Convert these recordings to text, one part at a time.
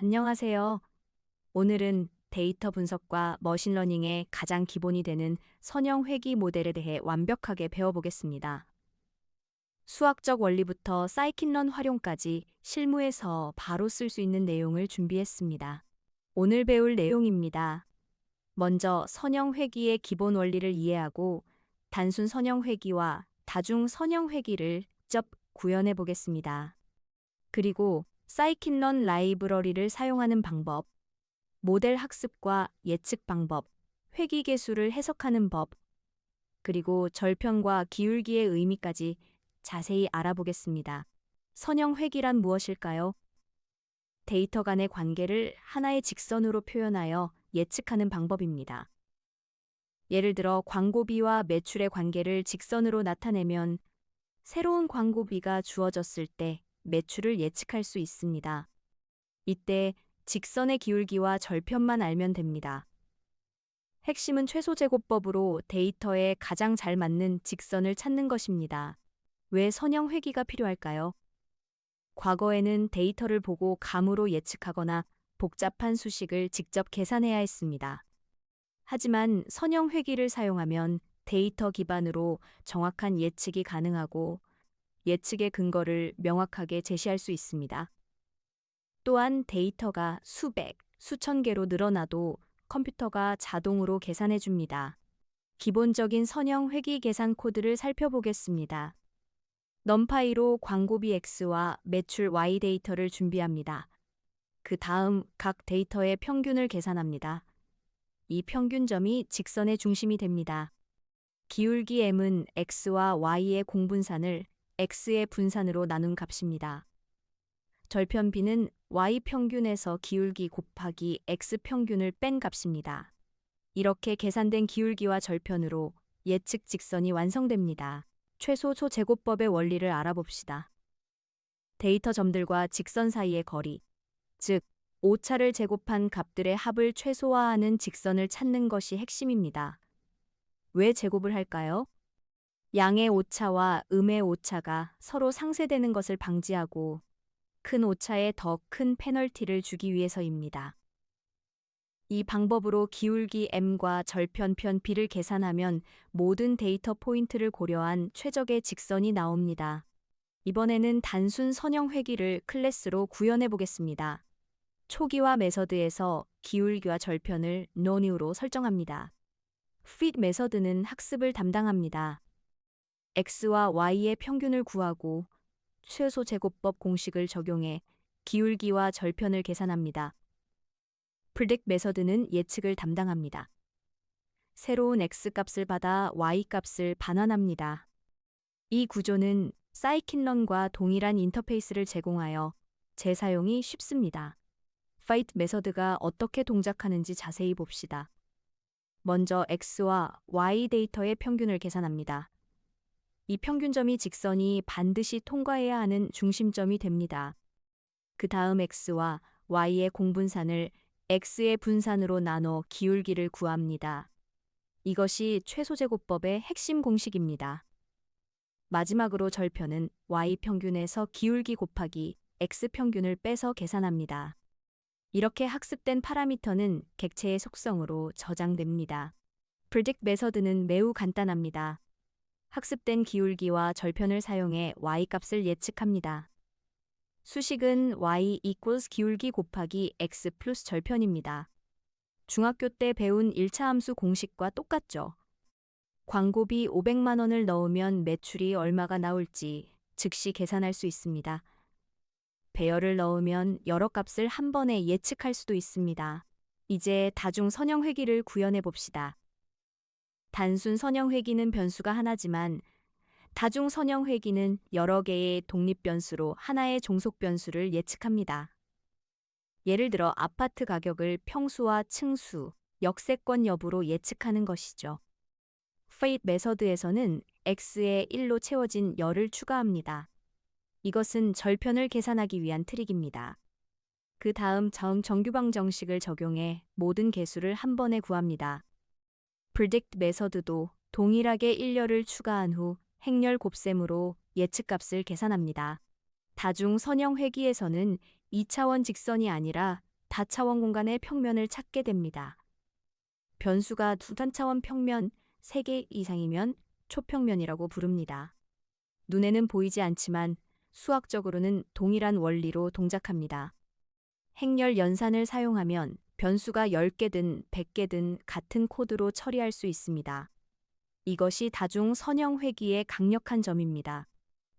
안녕하세요. 오늘은 데이터 분석과 머신러닝의 가장 기본이 되는 선형 회귀 모델에 대해 완벽하게 배워보겠습니다. 수학적 원리부터 사이킨런 활용까지 실무에서 바로 쓸 수 있는 내용을 준비했습니다. 오늘 배울 내용입니다. 먼저 선형 회귀의 기본 원리를 이해하고 단순 선형 회귀와 다중 선형 회귀를 직접 구현해 보겠습니다. 그리고 사이킨런 라이브러리를 사용하는 방법, 모델 학습과 예측 방법, 회귀계수를 해석하는 법, 그리고 절편과 기울기의 의미까지 자세히 알아보겠습니다. 선형 회귀란 무엇일까요? 데이터 간의 관계를 하나의 직선으로 표현하여 예측하는 방법입니다. 예를 들어 광고비와 매출의 관계를 직선으로 나타내면 새로운 광고비가 주어졌을 때 매출을 예측할 수 있습니다. 이때 직선의 기울기와 절편만 알면 됩니다. 핵심은 최소제곱법으로 데이터에 가장 잘 맞는 직선을 찾는 것입니다. 왜 선형 회귀가 필요할까요? 과거에는 데이터를 보고 감으로 예측하거나 복잡한 수식을 직접 계산해야 했습니다. 하지만 선형 회귀를 사용하면 데이터 기반으로 정확한 예측이 가능하고 예측의 근거를 명확하게 제시할 수 있습니다. 또한 데이터가 수백, 수천 개로 늘어나도 컴퓨터가 자동으로 계산해 줍니다. 기본적인 선형 회귀 계산 코드를 살펴보겠습니다. 넘파이로 광고비 X와 매출 Y 데이터를 준비합니다. 그 다음 각 데이터의 평균을 계산합니다. 이 평균점이 직선의 중심이 됩니다. 기울기 M은 X와 Y의 공분산을 X의 분산으로 나눈 값입니다. 절편 B는 Y 평균에서 기울기 곱하기 X 평균을 뺀 값입니다. 이렇게 계산된 기울기와 절편으로 예측 직선이 완성됩니다. 최소 소제곱법의 원리를 알아봅시다. 데이터 점들과 직선 사이의 거리, 즉 오차를 제곱한 값들의 합을 최소화하는 직선을 찾는 것이 핵심입니다. 왜 제곱을 할까요? 양의 오차와 음의 오차가 서로 상쇄되는 것을 방지하고 큰 오차에 더 큰 페널티를 주기 위해서입니다. 이 방법으로 기울기 M과 절편편 B를 계산하면 모든 데이터 포인트를 고려한 최적의 직선이 나옵니다. 이번에는 단순 선형 회귀를 클래스로 구현해 보겠습니다. 초기화 메서드에서 기울기와 절편을 nonew로 설정합니다. fit 메서드는 학습을 담당합니다. X와 Y의 평균을 구하고 최소 제곱법 공식을 적용해 기울기와 절편을 계산합니다. predict 메서드는 예측을 담당합니다. 새로운 X값을 받아 Y값을 반환합니다. 이 구조는 사이킨런과 동일한 인터페이스를 제공하여 재사용이 쉽습니다. fight 메서드가 어떻게 동작하는지 자세히 봅시다. 먼저 X와 Y 데이터의 평균을 계산합니다. 이 평균점이 직선이 반드시 통과해야 하는 중심점이 됩니다. 그 다음 X와 Y의 공분산을 X의 분산으로 나눠 기울기를 구합니다. 이것이 최소제곱법의 핵심 공식입니다. 마지막으로 절편은 Y 평균에서 기울기 곱하기 X 평균을 빼서 계산합니다. 이렇게 학습된 파라미터는 객체의 속성으로 저장됩니다. predict 메서드는 매우 간단합니다. 학습된 기울기와 절편을 사용해 Y값을 예측합니다. 수식은 Y equals 기울기 곱하기 X 플러스 절편입니다. 중학교 때 배운 1차 함수 공식과 똑같죠. 광고비 500만 원을 넣으면 매출이 얼마가 나올지 즉시 계산할 수 있습니다. 배열을 넣으면 여러 값을 한 번에 예측할 수도 있습니다. 이제 다중 선형 회귀를 구현해 봅시다. 단순 선형 회귀는 변수가 하나지만 다중 선형 회귀는 여러 개의 독립 변수로 하나의 종속 변수를 예측합니다. 예를 들어 아파트 가격을 평수와 층수, 역세권 여부로 예측하는 것이죠. fit 메서드에서는 x에 1로 채워진 열을 추가합니다. 이것은 절편을 계산하기 위한 트릭입니다. 그 다음 정규방 정식을 적용해 모든 개수를 한 번에 구합니다. predict 메서드도 동일하게 1열을 추가한 후 행렬 곱셈으로 예측값을 계산합니다. 다중 선형 회귀에서는 2차원 직선이 아니라 다차원 공간의 평면을 찾게 됩니다. 변수가 두 단차원 평면 3개 이상이면 초평면이라고 부릅니다. 눈에는 보이지 않지만 수학적으로는 동일한 원리로 동작합니다. 행렬 연산을 사용하면 변수가 10개든 100개든 같은 코드로 처리할 수 있습니다. 이것이 다중 선형 회귀의 강력한 점입니다.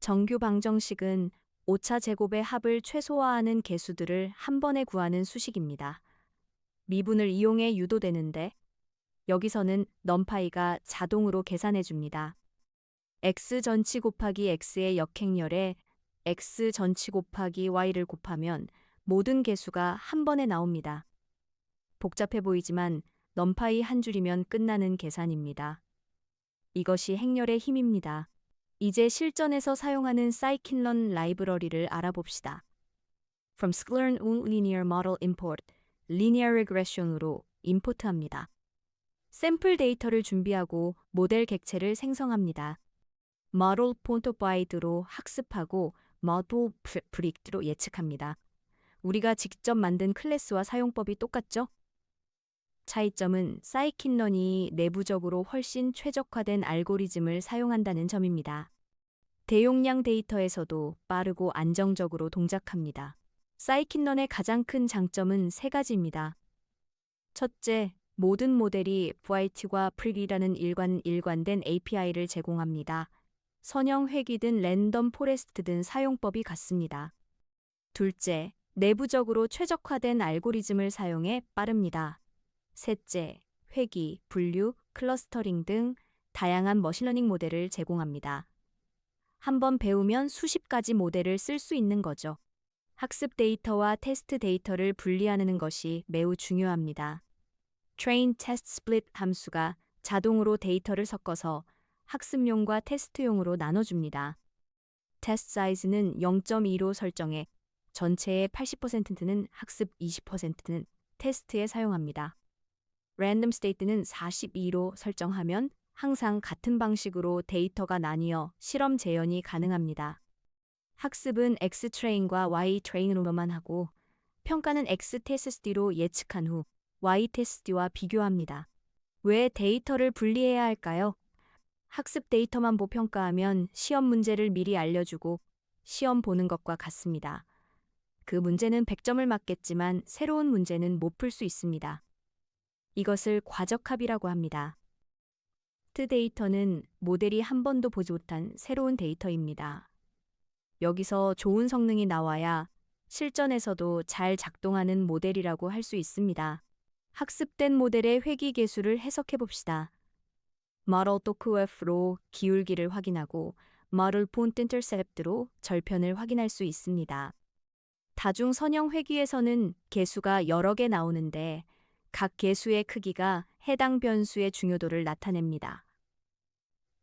정규 방정식은 오차 제곱의 합을 최소화하는 계수들을 한 번에 구하는 수식입니다. 미분을 이용해 유도되는데 여기서는 numPy가 자동으로 계산해 줍니다. x 전치 곱하기 x의 역행렬에 x 전치 곱하기 y를 곱하면 모든 계수가 한 번에 나옵니다. 복잡해 보이지만 numPy 한 줄이면 끝나는 계산입니다. 이것이 행렬의 힘입니다. 이제 실전에서 사용하는 scikit-learn 라이브러리를 알아봅시다. From sklearn linear model import, linear regression으로 임포트합니다. 샘플 데이터를 준비하고 모델 객체를 생성합니다. model quantified로 학습하고 model predict로 예측합니다. 우리가 직접 만든 클래스와 사용법이 똑같죠? 차이점은 scikit-learn이 내부적으로 훨씬 최적화된 알고리즘을 사용한다는 점입니다. 대용량 데이터에서도 빠르고 안정적으로 동작합니다. scikit-learn의 가장 큰 장점은 3가지입니다. 첫째, 모든 모델이 FIT과 PREDI라는 일관된 API를 제공합니다. 선형 회귀든 랜덤 포레스트든 사용법이 같습니다. 둘째, 내부적으로 최적화된 알고리즘을 사용해 빠릅니다. 셋째, 회귀, 분류, 클러스터링 등 다양한 머신러닝 모델을 제공합니다. 한번 배우면 수십 가지 모델을 쓸 수 있는 거죠. 학습 데이터와 테스트 데이터를 분리하는 것이 매우 중요합니다. train, test, split 함수가 자동으로 데이터를 섞어서 학습용과 테스트용으로 나눠줍니다. test size는 0.2로 설정해 전체의 80%는 학습, 20%는 테스트에 사용합니다. random state는 42로 설정하면 항상 같은 방식으로 데이터가 나뉘어 실험 재현이 가능합니다. 학습은 Xtrain과 Ytrain으로만 하고 평가는 Xtest로 예측한 후 Ytest와 비교합니다. 왜 데이터를 분리해야 할까요? 학습 데이터만 평가하면 시험 문제를 미리 알려주고 시험 보는 것과 같습니다. 그 문제는 100점을 맞겠지만 새로운 문제는 못 풀 수 있습니다. 이것을 과적합이라고 합니다. 테스트 데이터는 모델이 한 번도 보지 못한 새로운 데이터입니다. 여기서 좋은 성능이 나와야 실전에서도 잘 작동하는 모델이라고 할 수 있습니다. 학습된 모델의 회귀 계수를 해석해 봅시다. Model TOQF로 기울기를 확인하고 Model Point Intercept로 절편을 확인할 수 있습니다. 다중 선형 회귀에서는 계수가 여러 개 나오는데 각 계수의 크기가 해당 변수의 중요도를 나타냅니다.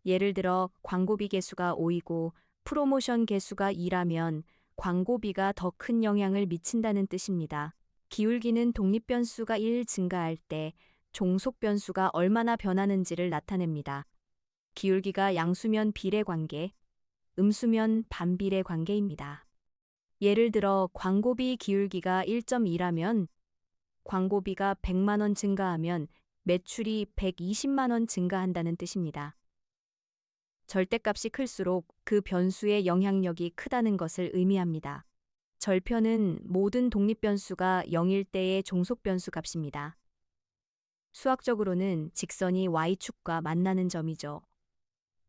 예를 들어 광고비 계수가 5이고 프로모션 계수가 2라면 광고비가 더 큰 영향을 미친다는 뜻입니다. 기울기는 독립변수가 1 증가할 때 종속변수가 얼마나 변하는지를 나타냅니다. 기울기가 양수면 비례 관계, 음수면 반비례 관계입니다. 예를 들어 광고비 기울기가 1.2라면 광고비가 100만 원 증가하면 매출이 120만 원 증가한다는 뜻입니다. 절대값이 클수록 그 변수의 영향력이 크다는 것을 의미합니다. 절편은 모든 독립변수가 0일 때의 종속변수 값입니다. 수학적으로는 직선이 y축과 만나는 점이죠.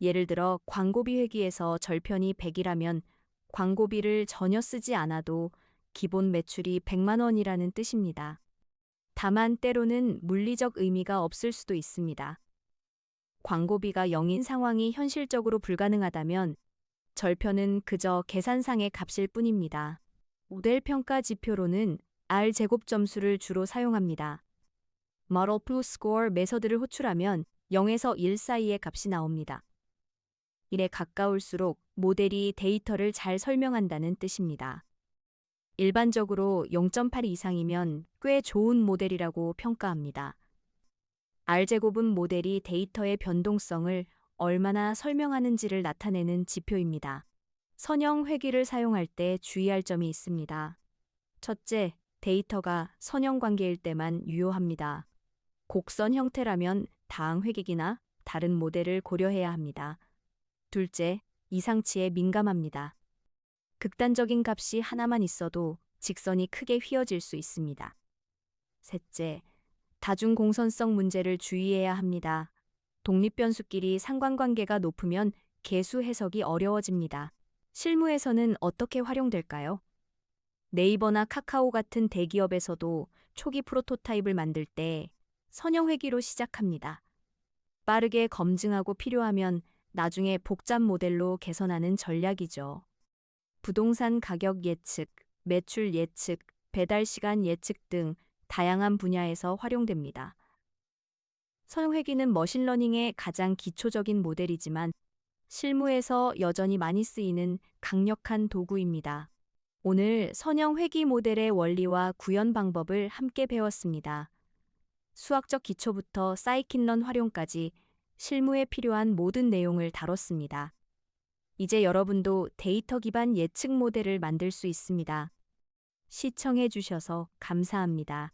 예를 들어 광고비 회귀에서 절편이 100이라면 광고비를 전혀 쓰지 않아도 기본 매출이 100만 원이라는 뜻입니다. 다만 때로는 물리적 의미가 없을 수도 있습니다. 광고비가 0인 상황이 현실적으로 불가능하다면 절편은 그저 계산상의 값일 뿐입니다. 모델 평가 지표로는 R 제곱 점수를 주로 사용합니다. Model Plus Score 메서드를 호출하면 0에서 1 사이의 값이 나옵니다. 1에 가까울수록 모델이 데이터를 잘 설명한다는 뜻입니다. 일반적으로 0.8 이상이면 꽤 좋은 모델이라고 평가합니다. R제곱은 모델이 데이터의 변동성을 얼마나 설명하는지를 나타내는 지표입니다. 선형 회귀를 사용할 때 주의할 점이 있습니다. 첫째, 데이터가 선형 관계일 때만 유효합니다. 곡선 형태라면 다항 회귀이나 다른 모델을 고려해야 합니다. 둘째, 이상치에 민감합니다. 극단적인 값이 하나만 있어도 직선이 크게 휘어질 수 있습니다. 셋째, 다중공선성 문제를 주의해야 합니다. 독립변수끼리 상관관계가 높으면 계수 해석이 어려워집니다. 실무에서는 어떻게 활용될까요? 네이버나 카카오 같은 대기업에서도 초기 프로토타입을 만들 때 선형 회귀로 시작합니다. 빠르게 검증하고 필요하면 나중에 복잡 모델로 개선하는 전략이죠. 부동산 가격 예측, 매출 예측, 배달 시간 예측 등 다양한 분야에서 활용됩니다. 선형 회귀는 머신러닝의 가장 기초적인 모델이지만 실무에서 여전히 많이 쓰이는 강력한 도구입니다. 오늘 선형 회귀 모델의 원리와 구현 방법을 함께 배웠습니다. 수학적 기초부터 사이킨런 활용까지 실무에 필요한 모든 내용을 다뤘습니다. 이제 여러분도 데이터 기반 예측 모델을 만들 수 있습니다. 시청해 주셔서 감사합니다.